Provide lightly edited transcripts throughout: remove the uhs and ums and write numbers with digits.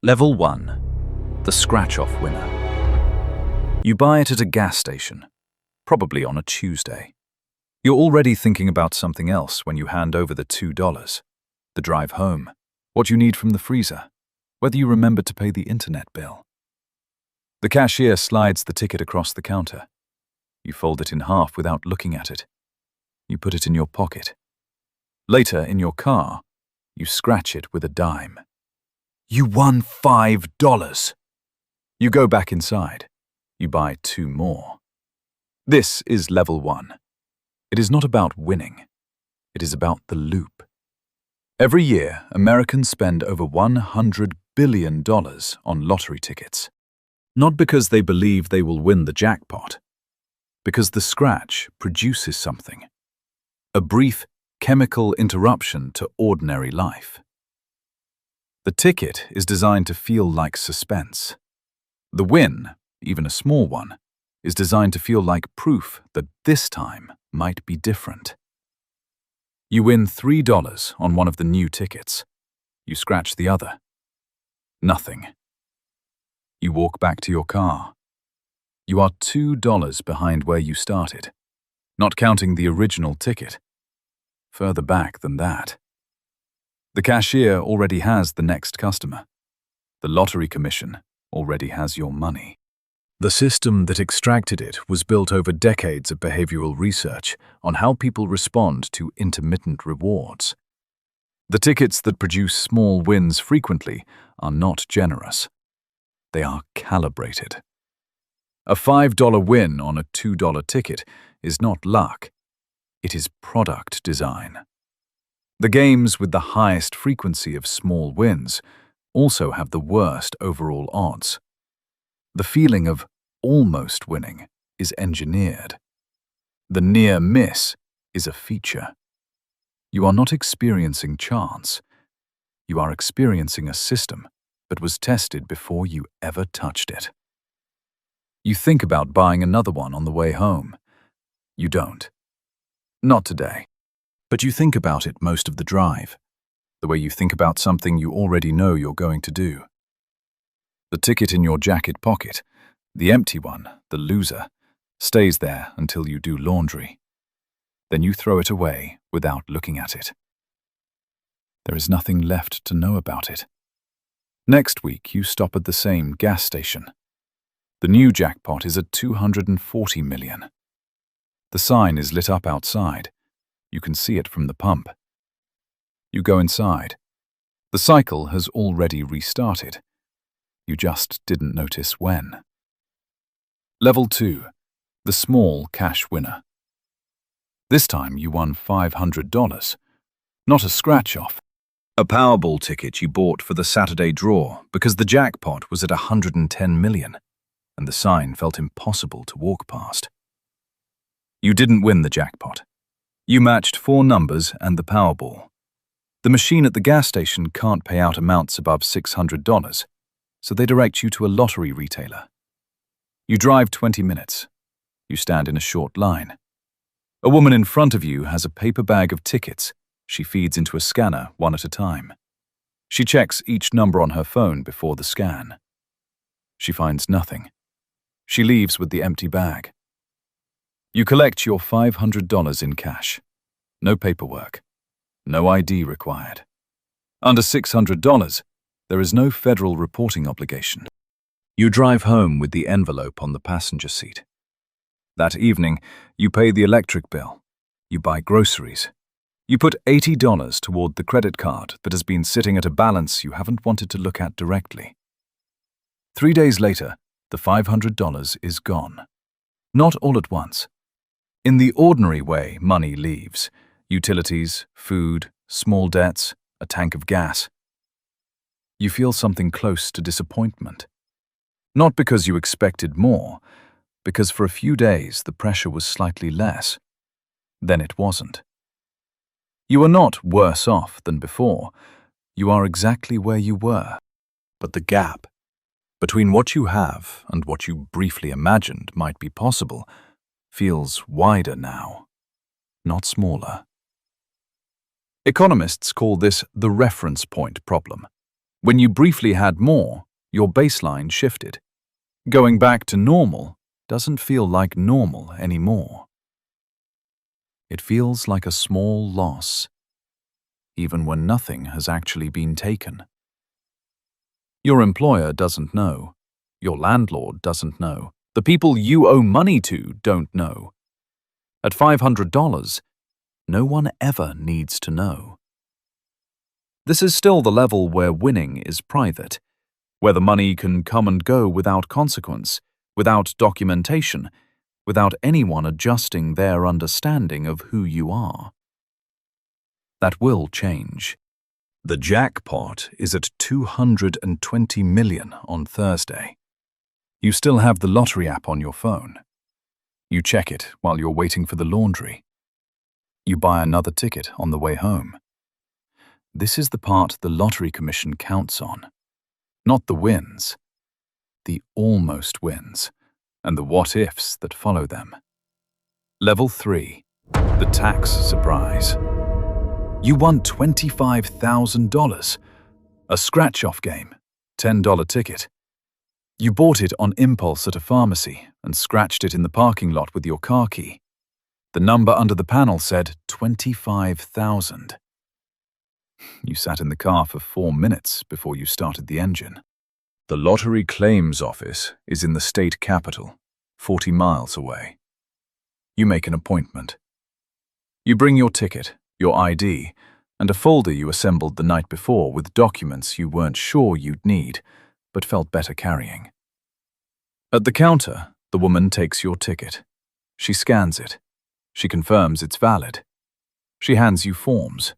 Level 1. The Scratch-Off Winner. You buy it at a gas station, probably on a Tuesday. You're already thinking about something else when you hand over the $2, the drive home, what you need from the freezer, whether you remember to pay the internet bill. The cashier slides the ticket across the counter. You fold it in half without looking at it. You put it in your pocket. Later, in your car, you scratch it with a dime. You won $5. You go back inside. You buy 2 more. This is level 1. It is not about winning. It is about the loop. Every year, Americans spend over $100 billion on lottery tickets. Not because they believe they will win the jackpot, because the scratch produces something. A brief chemical interruption to ordinary life. The ticket is designed to feel like suspense. The win, even a small one, is designed to feel like proof that this time might be different. You win $3 on one of the new tickets. You scratch the other. Nothing. You walk back to your car. You are $2 behind where you started, not counting the original ticket. Further back than that. The cashier already has the next customer. The lottery commission already has your money. The system that extracted it was built over decades of behavioral research on how people respond to intermittent rewards. The tickets that produce small wins frequently are not generous. They are calibrated. A $5 win on a $2 ticket is not luck. It is product design. The games with the highest frequency of small wins also have the worst overall odds. The feeling of almost winning is engineered. The near miss is a feature. You are not experiencing chance. You are experiencing a system that was tested before you ever touched it. You think about buying another one on the way home. You don't. Not today. But you think about it most of the drive, the way you think about something you already know you're going to do. The ticket in your jacket pocket, the empty one, the loser, stays there until you do laundry. Then you throw it away without looking at it. There is nothing left to know about it. Next week, you stop at the same gas station. The new jackpot is at $240 million. The sign is lit up outside. You can see it from the pump. You go inside. The cycle has already restarted. You just didn't notice when. Level 2. The small cash winner. This time you won $500. Not a scratch-off. A Powerball ticket you bought for the Saturday draw because the jackpot was at $110 million, and the sign felt impossible to walk past. You didn't win the jackpot. You matched 4 numbers and the Powerball. The machine at the gas station can't pay out amounts above $600, so they direct you to a lottery retailer. You drive 20 minutes. You stand in a short line. A woman in front of you has a paper bag of tickets she feeds into a scanner one at a time. She checks each number on her phone before the scan. She finds nothing. She leaves with the empty bag. You collect your $500 in cash. No paperwork. No ID required. Under $600, there is no federal reporting obligation. You drive home with the envelope on the passenger seat. That evening, you pay the electric bill. You buy groceries. You put $80 toward the credit card that has been sitting at a balance you haven't wanted to look at directly. 3 days later, the $500 is gone. Not all at once. In the ordinary way money leaves, utilities, food, small debts, a tank of gas. You feel something close to disappointment. Not because you expected more, because for a few days the pressure was slightly less. Then it wasn't. You are not worse off than before. You are exactly where you were. But the gap between what you have and what you briefly imagined might be possible feels wider now, not smaller. Economists call this the reference point problem. When you briefly had more, your baseline shifted. Going back to normal doesn't feel like normal anymore. It feels like a small loss, even when nothing has actually been taken. Your employer doesn't know. Your landlord doesn't know. The people you owe money to don't know. At $500, no one ever needs to know. This is still the level where winning is private, where the money can come and go without consequence, without documentation, without anyone adjusting their understanding of who you are. That will change. The jackpot is at 220 million on Thursday. You still have the lottery app on your phone. You check it while you're waiting for the laundry. You buy another ticket on the way home. This is the part the Lottery Commission counts on. Not the wins, the almost wins, and the what-ifs that follow them. Level 3. The tax surprise. You won $25,000. A scratch-off game, $10 ticket. You bought it on impulse at a pharmacy and scratched it in the parking lot with your car key. The number under the panel said 25,000. You sat in the car for 4 minutes before you started the engine. The lottery claims office is in the state capital, 40 miles away. You make an appointment. You bring your ticket, your ID, and a folder you assembled the night before with documents you weren't sure you'd need, but felt better carrying. At the counter, the woman takes your ticket. She scans it. She confirms it's valid. She hands you forms.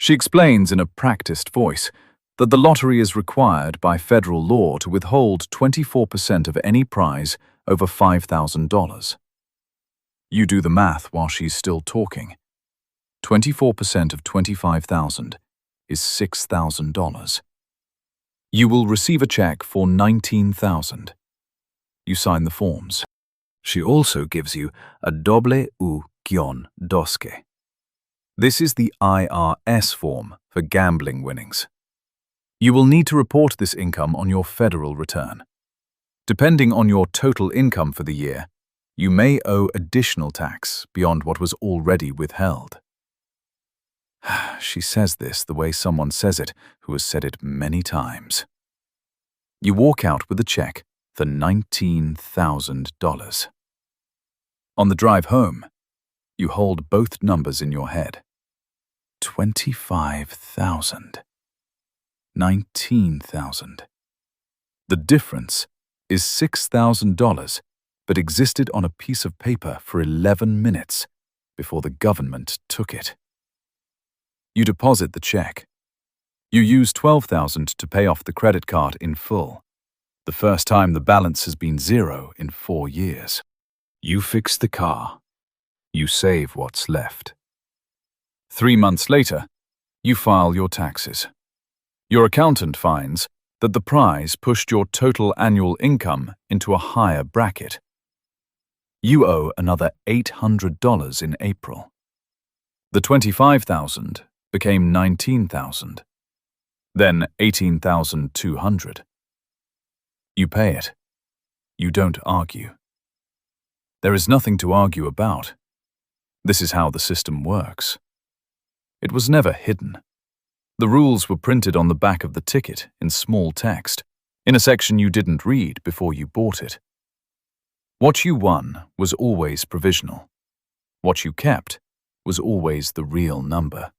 She explains in a practiced voice that the lottery is required by federal law to withhold 24% of any prize over $5,000. You do the math while she's still talking. 24% of $25,000 is $6,000. You will receive a check for $19,000. You sign the forms. She also gives you a doble U-doske. This is the IRS form for gambling winnings. You will need to report this income on your federal return. Depending on your total income for the year, you may owe additional tax beyond what was already withheld. She says this the way someone says it who has said it many times. You walk out with a check for $19,000. On the drive home, you hold both numbers in your head. 25,000. 19,000. The difference is $6,000, but existed on a piece of paper for 11 minutes before the government took it. You deposit the check. You use $12,000 to pay off the credit card in full, the first time the balance has been zero in 4 years. You fix the car. You save what's left. 3 months later, you file your taxes. Your accountant finds that the prize pushed your total annual income into a higher bracket. You owe another $800 in April. The $25,000 became $19,000, then $18,200. You pay it. You don't argue. There is nothing to argue about. This is how the system works. It was never hidden. The rules were printed on the back of the ticket in small text, in a section you didn't read before you bought it. What you won was always provisional. What you kept was always the real number.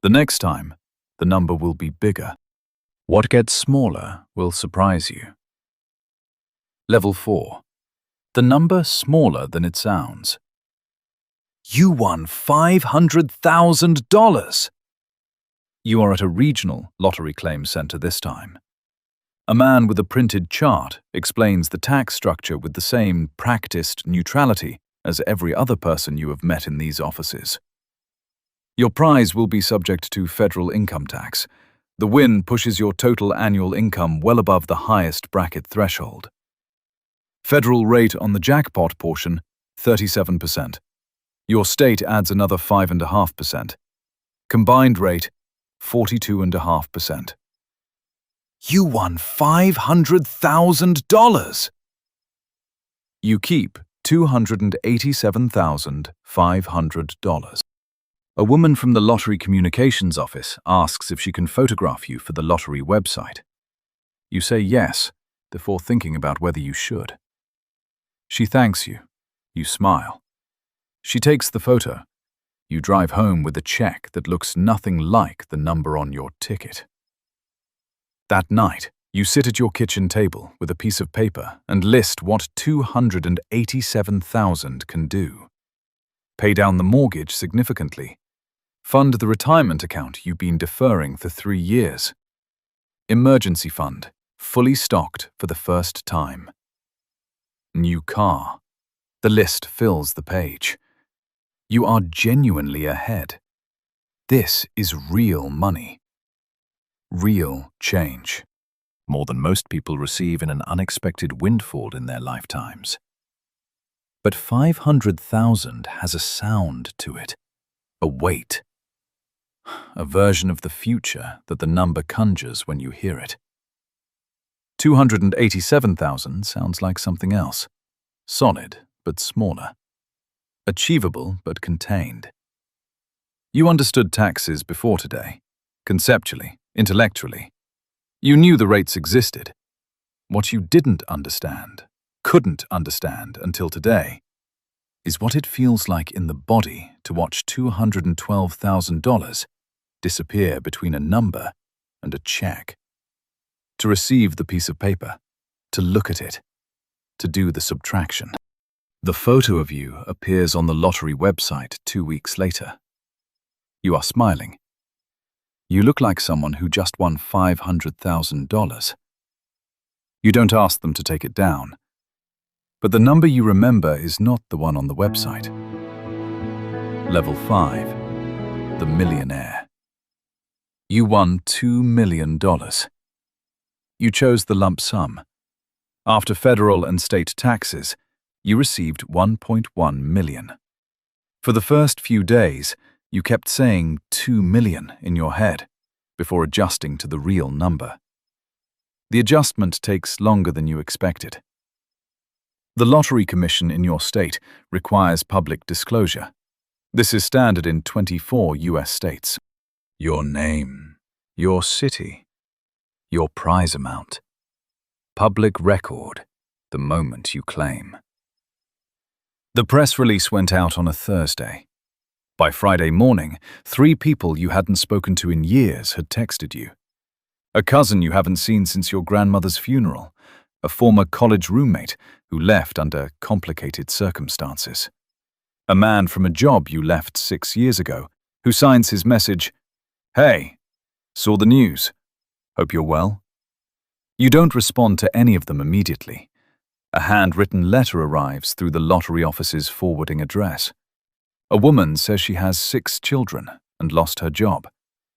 The next time, the number will be bigger. What gets smaller will surprise you. Level 4. The number smaller than it sounds. You won $500,000! You are at a regional lottery claim center this time. A man with a printed chart explains the tax structure with the same practiced neutrality as every other person you have met in these offices. Your prize will be subject to federal income tax. The win pushes your total annual income well above the highest bracket threshold. Federal rate on the jackpot portion, 37%. Your state adds another 5.5%. Combined rate, 42.5%. You won $500,000! You keep $287,500. A woman from the lottery communications office asks if she can photograph you for the lottery website. You say yes, before thinking about whether you should. She thanks you. You smile. She takes the photo. You drive home with a check that looks nothing like the number on your ticket. That night, you sit at your kitchen table with a piece of paper and list what $287,000 can do. Pay down the mortgage significantly. Fund the retirement account you've been deferring for 3 years. Emergency fund, fully stocked for the first time. New car. The list fills the page. You are genuinely ahead. This is real money. Real change. More than most people receive in an unexpected windfall in their lifetimes. But 500,000 has a sound to it, a weight, a version of the future that the number conjures when you hear it. 287,000 sounds like something else, solid but smaller, achievable but contained. You understood taxes before today, conceptually, intellectually. You knew the rates existed. What you didn't understand, couldn't understand until today, is what it feels like in the body to watch $212,000 disappear between a number and a check. To receive the piece of paper, to look at it, to do the subtraction. The photo of you appears on the lottery website 2 weeks later. You are smiling. You look like someone who just won $500,000. You don't ask them to take it down. But the number you remember is not the one on the website. Level 5. The Millionaire. You won $2 million. You chose the lump sum. After federal and state taxes, you received $1.1 million. For the first few days, you kept saying 2 million in your head before adjusting to the real number. The adjustment takes longer than you expected. The Lottery Commission in your state requires public disclosure. This is standard in 24 U.S. states. Your name, your city, your prize amount. Public record, the moment you claim. The press release went out on a Thursday. By Friday morning, 3 people you hadn't spoken to in years had texted you. A cousin you haven't seen since your grandmother's funeral, a former college roommate who left under complicated circumstances. A man from a job you left 6 years ago who signs his message, "Hey, saw the news. Hope you're well." You don't respond to any of them immediately. A handwritten letter arrives through the lottery office's forwarding address. A woman says she has 6 children and lost her job,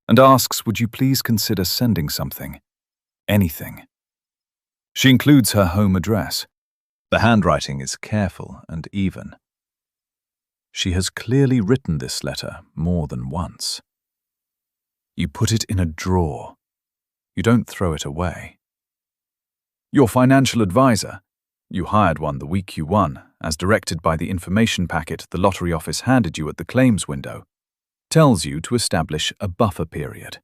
and asks, would you please consider sending something? Anything. She includes her home address. The handwriting is careful and even. She has clearly written this letter more than once. You put it in a drawer. You don't throw it away. Your financial advisor, you hired one the week you won, as directed by the information packet the lottery office handed you at the claims window, tells you to establish a buffer period.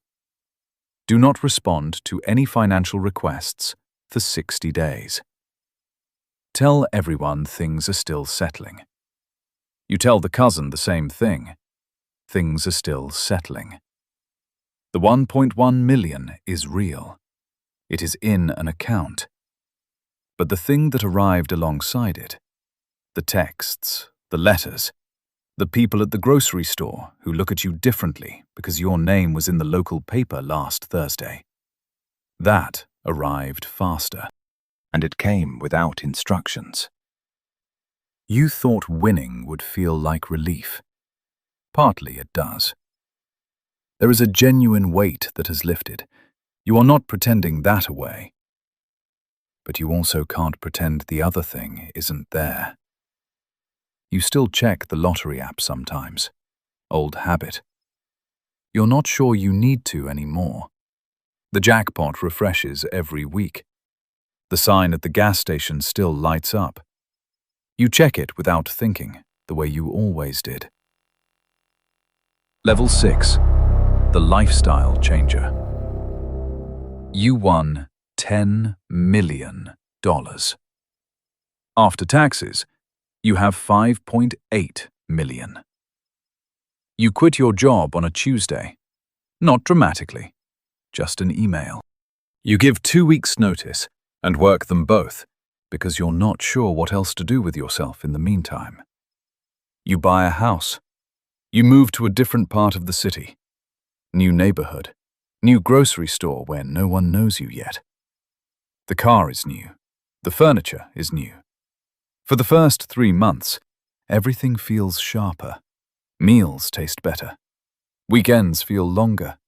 Do not respond to any financial requests for 60 days. Tell everyone things are still settling. You tell the cousin the same thing. Things are still settling. The 1.1 million is real. It is in an account. But the thing that arrived alongside it, the texts, the letters, the people at the grocery store who look at you differently because your name was in the local paper last Thursday, that arrived faster, and it came without instructions. You thought winning would feel like relief. Partly it does. There is a genuine weight that has lifted. You are not pretending that away. But you also can't pretend the other thing isn't there. You still check the lottery app sometimes. Old habit. You're not sure you need to anymore. The jackpot refreshes every week. The sign at the gas station still lights up. You check it without thinking, the way you always did. Level 6. The lifestyle changer. You won $10 million. After taxes, you have $5.8 million. You quit your job on a Tuesday. Not dramatically, just an email. You give 2 weeks' notice and work them both because you're not sure what else to do with yourself in the meantime. You buy a house. You move to a different part of the city. New neighborhood. New grocery store where no one knows you yet. The car is new. The furniture is new. For the first 3 months, everything feels sharper. Meals taste better. Weekends feel longer.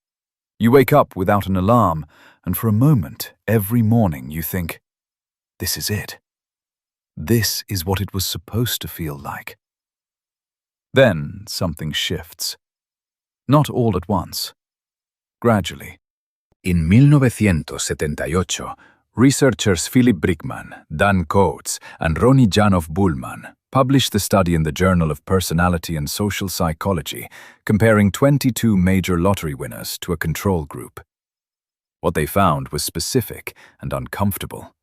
You wake up without an alarm, and for a moment, every morning you think, this is it. This is what it was supposed to feel like. Then something shifts. Not all at once. Gradually. In 1978, researchers Philip Brickman, Dan Coates, and Janoff-Bulman published the study in the Journal of Personality and Social Psychology, comparing 22 major lottery winners to a control group. What they found was specific and uncomfortable.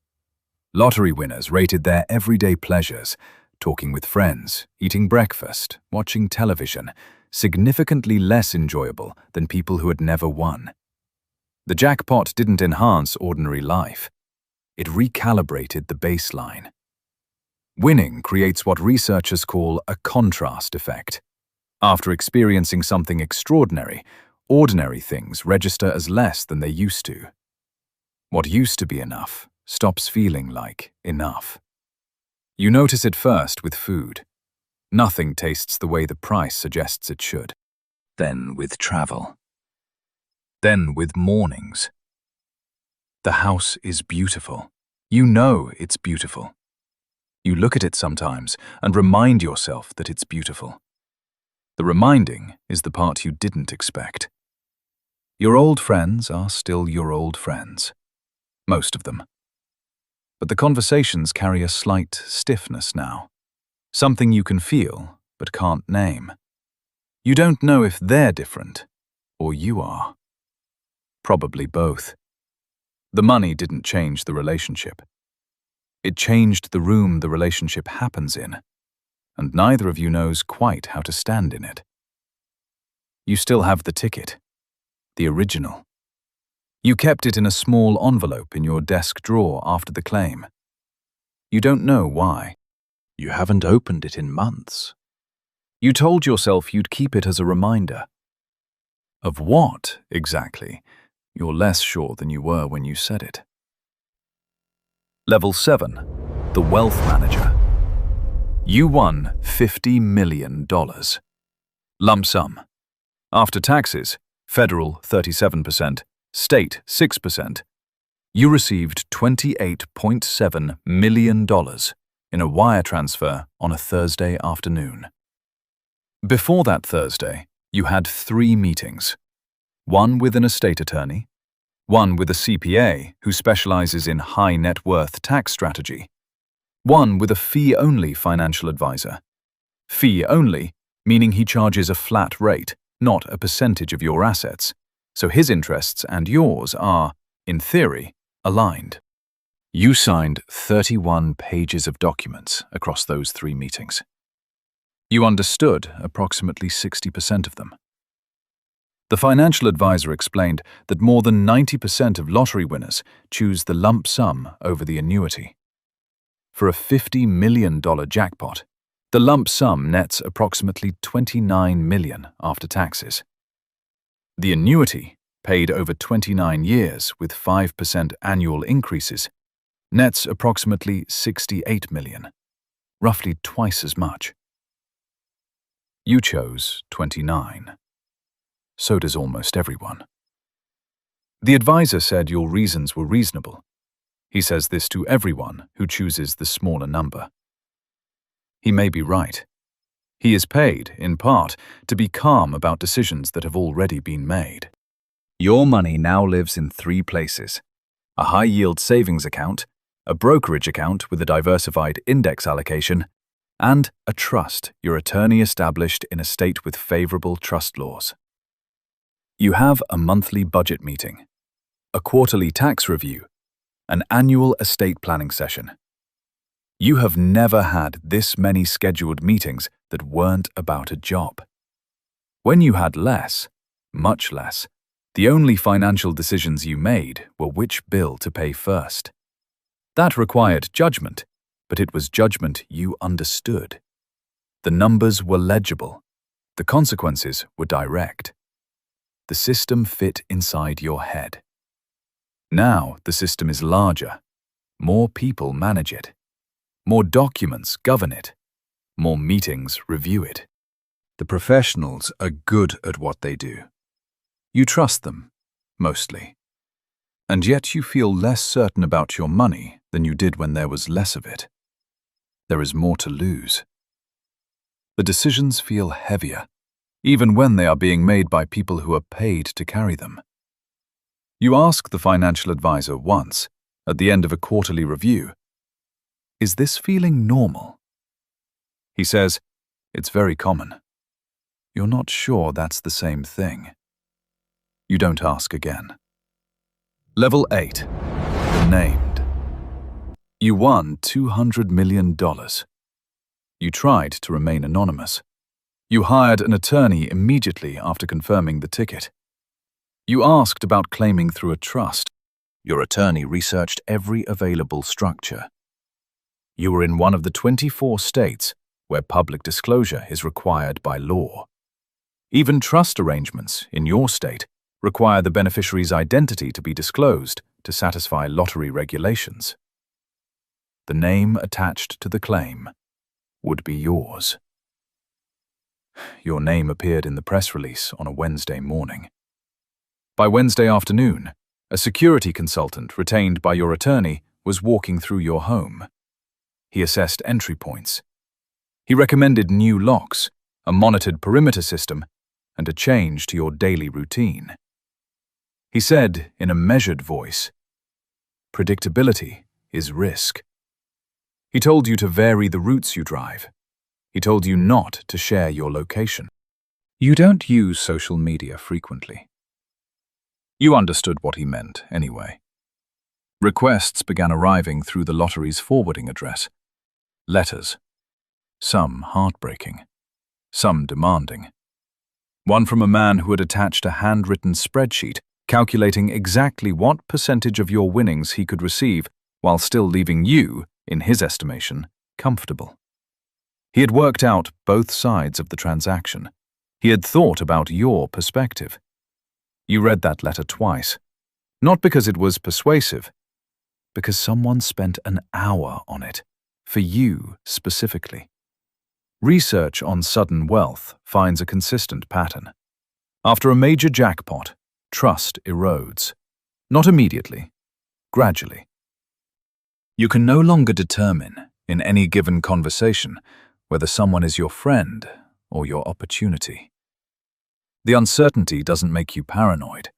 Lottery winners rated their everyday pleasures, talking with friends, eating breakfast, watching television, significantly less enjoyable than people who had never won. The jackpot didn't enhance ordinary life. It recalibrated the baseline. Winning creates what researchers call a contrast effect. After experiencing something extraordinary, ordinary things register as less than they used to. What used to be enough stops feeling like enough. You notice it first with food. Nothing tastes the way the price suggests it should. Then with travel. Then with mornings. The house is beautiful. You know it's beautiful. You look at it sometimes and remind yourself that it's beautiful. The reminding is the part you didn't expect. Your old friends are still your old friends. Most of them. But the conversations carry a slight stiffness now. Something you can feel, but can't name. You don't know if they're different, or you are. Probably both. The money didn't change the relationship. It changed the room the relationship happens in, and neither of you knows quite how to stand in it. You still have the ticket, the original. You kept it in a small envelope in your desk drawer after the claim. You don't know why. You haven't opened it in months. You told yourself you'd keep it as a reminder. Of what, exactly? You're less sure than you were when you said it. Level 7. The Wealth Manager. You won $50 million. Lump sum. After taxes, federal 37%, state 6%, you received $28.7 million in a wire transfer on a Thursday afternoon. Before that Thursday, you had 3 meetings. One with an estate attorney, one with a CPA who specializes in high net worth tax strategy, one with a fee-only financial advisor. Fee-only, meaning he charges a flat rate, not a percentage of your assets, so his interests and yours are, in theory, aligned. You signed 31 pages of documents across those 3 meetings. You understood approximately 60% of them. The financial advisor explained that more than 90% of lottery winners choose the lump sum over the annuity. For a $50 million jackpot, the lump sum nets approximately $29 million after taxes. The annuity, paid over 29 years with 5% annual increases, nets approximately $68 million, roughly twice as much. You chose 29. So does almost everyone. The advisor said your reasons were reasonable. He says this to everyone who chooses the smaller number. He may be right. He is paid, in part, to be calm about decisions that have already been made. Your money now lives in 3 places: a high-yield savings account, a brokerage account with a diversified index allocation, and a trust your attorney established in a state with favorable trust laws. You have a monthly budget meeting, a quarterly tax review, an annual estate planning session. You have never had this many scheduled meetings that weren't about a job. When you had less, much less, the only financial decisions you made were which bill to pay first. That required judgment, but it was judgment you understood. The numbers were legible. The consequences were direct. The system fit inside your head. Now the system is larger. More people manage it. More documents govern it. More meetings review it. The professionals are good at what they do. You trust them, mostly. And yet you feel less certain about your money than you did when there was less of it. There is more to lose. The decisions feel heavier, even when they are being made by people who are paid to carry them. You ask the financial advisor once, at the end of a quarterly review, "Is this feeling normal?" He says, "It's very common." You're not sure that's the same thing. You don't ask again. Level 8. The named. You won $200 million. You tried to remain anonymous. You hired an attorney immediately after confirming the ticket. You asked about claiming through a trust. Your attorney researched every available structure. You were in one of the 24 states where public disclosure is required by law. Even trust arrangements in your state require the beneficiary's identity to be disclosed to satisfy lottery regulations. The name attached to the claim would be yours. Your name appeared in the press release on a Wednesday morning. By Wednesday afternoon, a security consultant retained by your attorney was walking through your home. He assessed entry points. He recommended new locks, a monitored perimeter system, and a change to your daily routine. He said in a measured voice, "Predictability is risk." He told you to vary the routes you drive. He told you not to share your location. You don't use social media frequently. You understood what he meant anyway. Requests began arriving through the lottery's forwarding address. Letters. Some heartbreaking. Some demanding. One from a man who had attached a handwritten spreadsheet calculating exactly what percentage of your winnings he could receive while still leaving you, in his estimation, comfortable. He had worked out both sides of the transaction. He had thought about your perspective. You read that letter twice, not because it was persuasive, because someone spent an hour on it, for you specifically. Research on sudden wealth finds a consistent pattern. After a major jackpot, trust erodes. Not immediately, gradually. You can no longer determine, in any given conversation, whether someone is your friend or your opportunity. The uncertainty doesn't make you paranoid.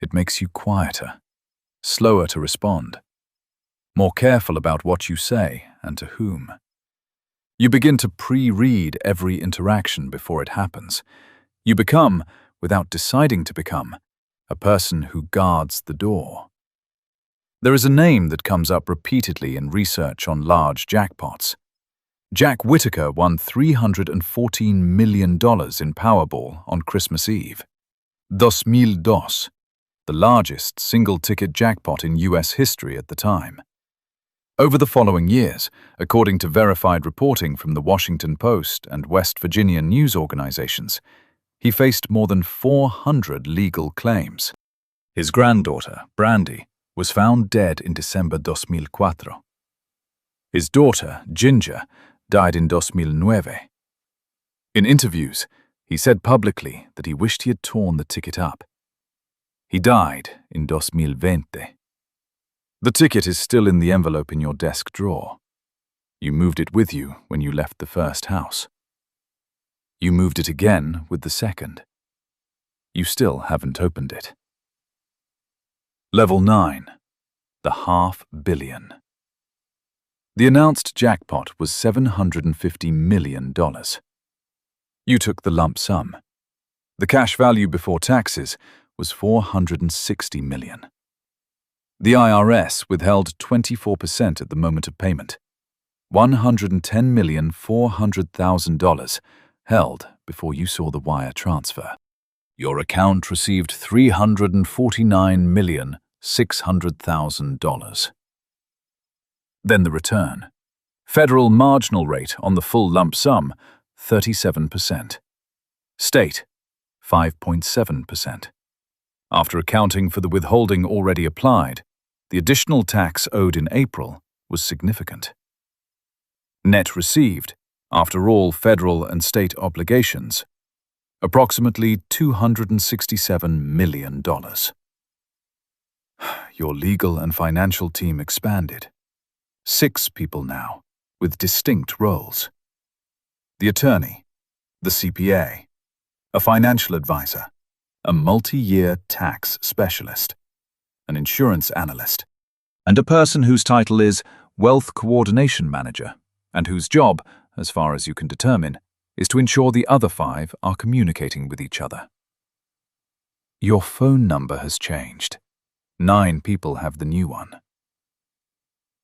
It makes you quieter, slower to respond, more careful about what you say and to whom. You begin to pre-read every interaction before it happens. You become, without deciding to become, a person who guards the door. There is a name that comes up repeatedly in research on large jackpots. Jack Whittaker won $314 million in Powerball on Christmas Eve. 2002, the largest single-ticket jackpot in U.S. history at the time. Over the following years, according to verified reporting from the Washington Post and West Virginia news organizations, he faced more than 400 legal claims. His granddaughter, Brandy, was found dead in December 2004. His daughter, Ginger, died in 2009. In interviews, he said publicly that he wished he had torn the ticket up. He died in 2020. The ticket is still in the envelope in your desk drawer. You moved it with you when you left the first house. You moved it again with the second. You still haven't opened it. Level 9. The $500 million. The announced jackpot was $750 million. You took the lump sum. The cash value before taxes was $460 million. The IRS withheld 24% at the moment of payment. $110,400,000 held before you saw the wire transfer. Your account received $349,600,000. Then the return. Federal marginal rate on the full lump sum, 37%. State, 5.7%. After accounting for the withholding already applied, the additional tax owed in April was significant. Net received, after all federal and state obligations, approximately $267 million. Your legal and financial team expanded. 6 people now, with distinct roles. The attorney, the CPA, a financial advisor, a multi-year tax specialist, an insurance analyst, and a person whose title is Wealth Coordination Manager, and whose job, as far as you can determine, is to ensure the other 5 are communicating with each other. Your phone number has changed. 9 people have the new one.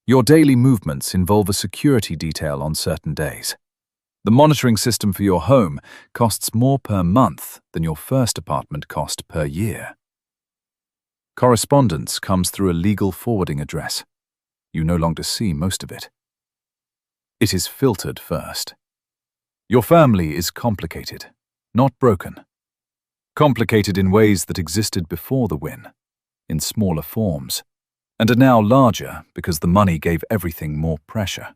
Your daily movements involve a security detail on certain days. The monitoring system for your home costs more per month than your first apartment cost per year. Correspondence comes through a legal forwarding address. You no longer see most of it. It is filtered first. Your family is complicated, not broken. Complicated in ways that existed before the win, in smaller forms, and are now larger because the money gave everything more pressure.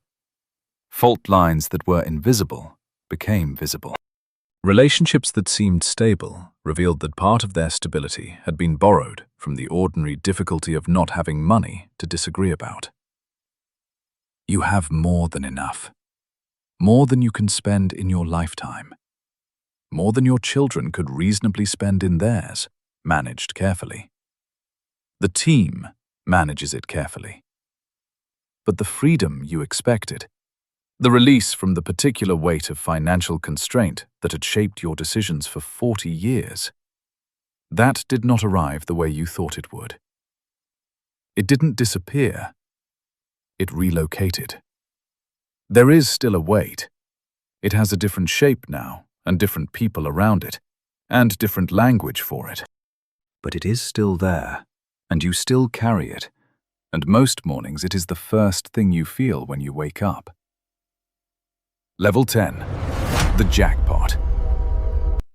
Fault lines that were invisible became visible. Relationships that seemed stable revealed that part of their stability had been borrowed from the ordinary difficulty of not having money to disagree about. You have more than enough. More than you can spend in your lifetime. More than your children could reasonably spend in theirs, managed carefully. The team manages it carefully. But the freedom you expected, the release from the particular weight of financial constraint that had shaped your decisions for 40 years, that did not arrive the way you thought it would. It didn't disappear. It relocated. There is still a weight. It has a different shape now, and different people around it, and different language for it. But it is still there, and you still carry it, and most mornings it is the first thing you feel when you wake up. Level 10. The jackpot.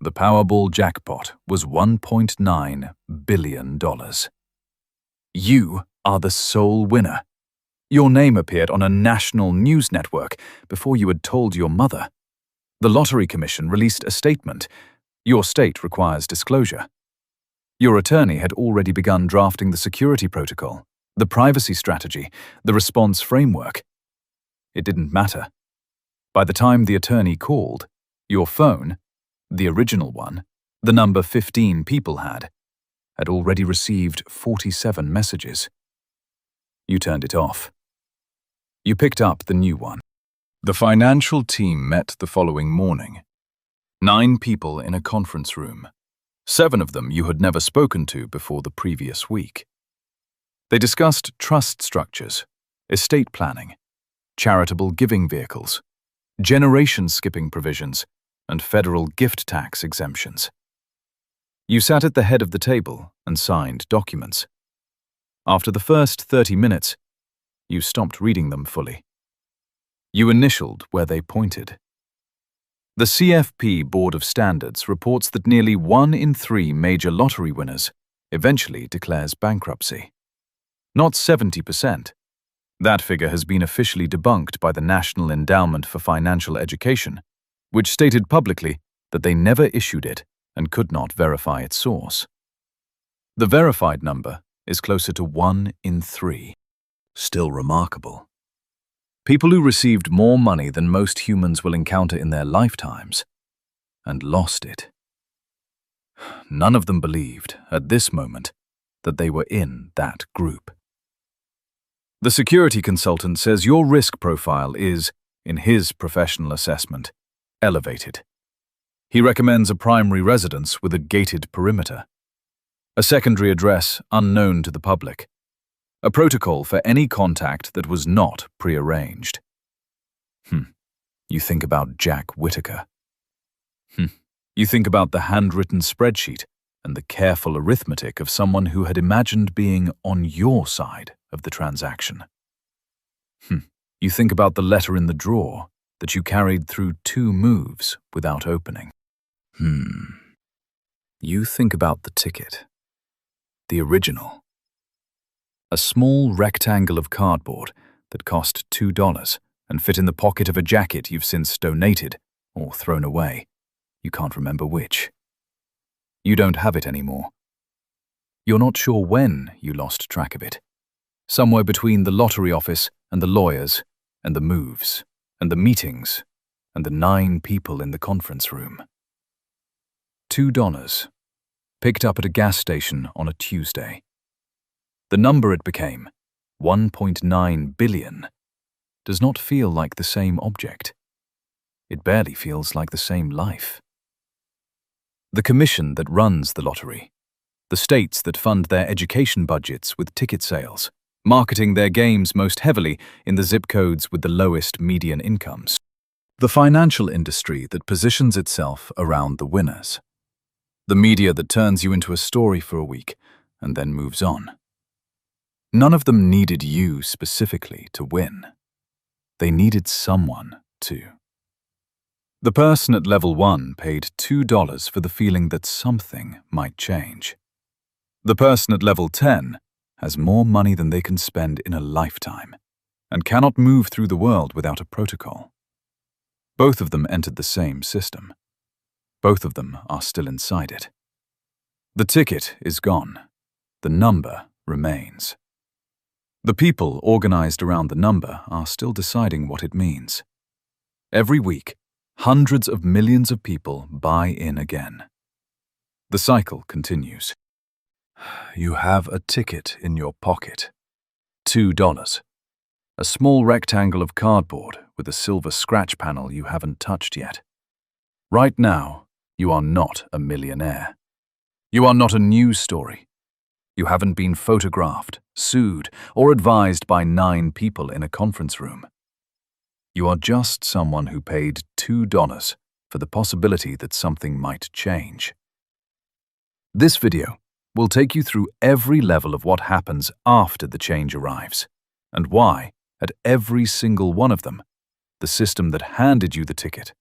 The Powerball jackpot was $1.9 billion. You are the sole winner. Your name appeared on a national news network before you had told your mother. The Lottery Commission released a statement. Your state requires disclosure. Your attorney had already begun drafting the security protocol, the privacy strategy, the response framework. It didn't matter. By the time the attorney called, your phone, the original one, the number 15 people had already received 47 messages. You turned it off. You picked up the new one. The financial team met the following morning. 9 people in a conference room. 7 of them you had never spoken to before the previous week. They discussed trust structures, estate planning, charitable giving vehicles, generation skipping provisions, and federal gift tax exemptions. You sat at the head of the table and signed documents. After the first 30 minutes, you stopped reading them fully. You initialed where they pointed. The CFP Board of Standards reports that nearly 1 in 3 major lottery winners eventually declares bankruptcy. Not 70%. That figure has been officially debunked by the National Endowment for Financial Education, which stated publicly that they never issued it and could not verify its source. The verified number is closer to 1 in 3. Still remarkable. People who received more money than most humans will encounter in their lifetimes, and lost it. None of them believed, at this moment, that they were in that group. The security consultant says your risk profile is, in his professional assessment, elevated. He recommends a primary residence with a gated perimeter, a secondary address unknown to the public, a protocol for any contact that was not prearranged. You think about Jack Whittaker. You think about the handwritten spreadsheet and the careful arithmetic of someone who had imagined being on your side of the transaction. You think about the letter in the drawer that you carried through 2 moves without opening. You think about the ticket. The original. A small rectangle of cardboard that cost $2 and fit in the pocket of a jacket you've since donated or thrown away. You can't remember which. You don't have it anymore. You're not sure when you lost track of it. Somewhere between the lottery office and the lawyers and the moves and the meetings and the 9 people in the conference room. $2, picked up at a gas station on a Tuesday. The number it became, 1.9 billion, does not feel like the same object. It barely feels like the same life. The commission that runs the lottery, the states that fund their education budgets with ticket sales, marketing their games most heavily in the zip codes with the lowest median incomes, the financial industry that positions itself around the winners, the media that turns you into a story for a week and then moves on. None of them needed you specifically to win. They needed someone to. The person at level 1 paid $2 for the feeling that something might change. The person at level 10 has more money than they can spend in a lifetime and cannot move through the world without a protocol. Both of them entered the same system. Both of them are still inside it. The ticket is gone. The number remains. The people organized around the number are still deciding what it means. Every week, hundreds of millions of people buy in again. The cycle continues. You have a ticket in your pocket. $2. A small rectangle of cardboard with a silver scratch panel you haven't touched yet. Right now, you are not a millionaire. You are not a news story. You haven't been photographed, sued, or advised by 9 people in a conference room. You are just someone who paid $2 for the possibility that something might change. This video will take you through every level of what happens after the change arrives, and why, at every single one of them, the system that handed you the ticket